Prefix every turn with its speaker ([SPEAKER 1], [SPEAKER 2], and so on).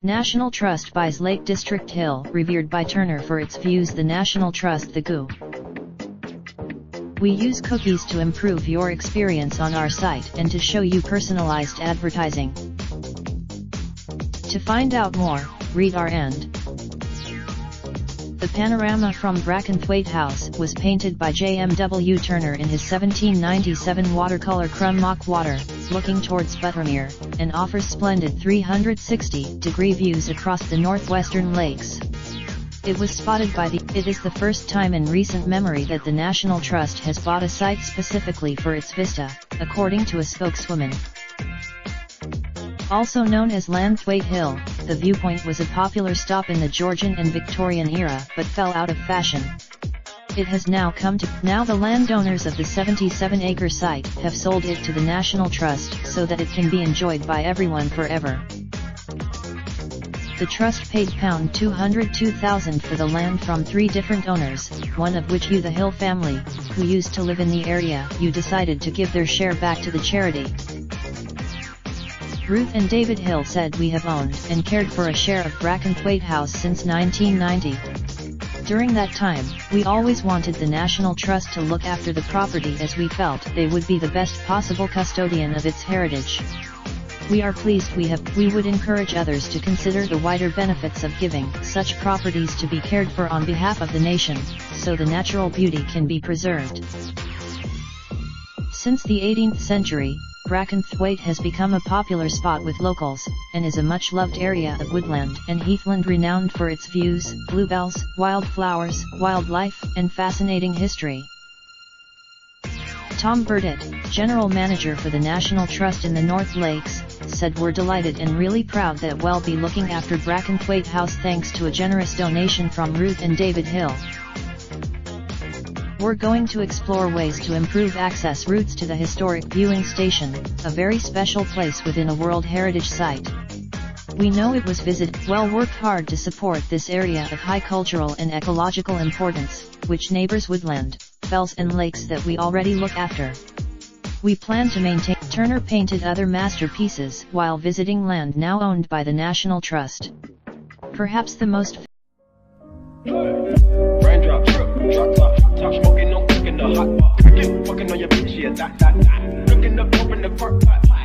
[SPEAKER 1] National Trust buys Lake District Hill, revered by Turner for its views. The National Trust, the GU. We use cookies to improve your experience on our site and to show you personalized advertising. To find out more, read our end. The panorama from Brackenthwaite House was painted by J.M.W. Turner in his 1797 watercolor Crumb Mock Water, looking towards Buttermere, and offers splendid 360-degree views across the northwestern lakes. It was spotted by It is the first time in recent memory that the National Trust has bought a site specifically for its vista, according to a spokeswoman. Also known as Lanthwaite Hill, the viewpoint was a popular stop in the Georgian and Victorian era but fell out of fashion. It has now the landowners of the 77-acre site have sold it to the National Trust so that it can be enjoyed by everyone forever. The Trust paid £202,000 for the land from 3 different owners, one of which the Hill family, who used to live in the area, decided to give their share back to the charity. Ruth and David Hill said, "We have owned and cared for a share of Brackenthwaite House since 1990. During that time, we always wanted the National Trust to look after the property as we felt they would be the best possible custodian of its heritage. We are pleased we would encourage others to consider the wider benefits of giving such properties to be cared for on behalf of the nation, so the natural beauty can be preserved." Since the 18th century, Brackenthwaite has become a popular spot with locals, and is a much-loved area of woodland and heathland renowned for its views, bluebells, wildflowers, wildlife, and fascinating history. Tom Burdett, General Manager for the National Trust in the North Lakes, said, "We're delighted and really proud that we'll be looking after Brackenthwaite House thanks to a generous donation from Ruth and David Hill. We're going to explore ways to improve access routes to the historic viewing station, a very special place within a World Heritage Site. We know it was visited. We'll work hard to support this area of high cultural and ecological importance, which neighbors woodland, fells and lakes that we already look after. We plan to maintain." Turner painted other masterpieces while visiting land now owned by the National Trust. Perhaps the most
[SPEAKER 2] Raindrop, drop top smoking, no cooking the hot pot. Fucking on your bitch, yeah, that. Looking up, open the park pot.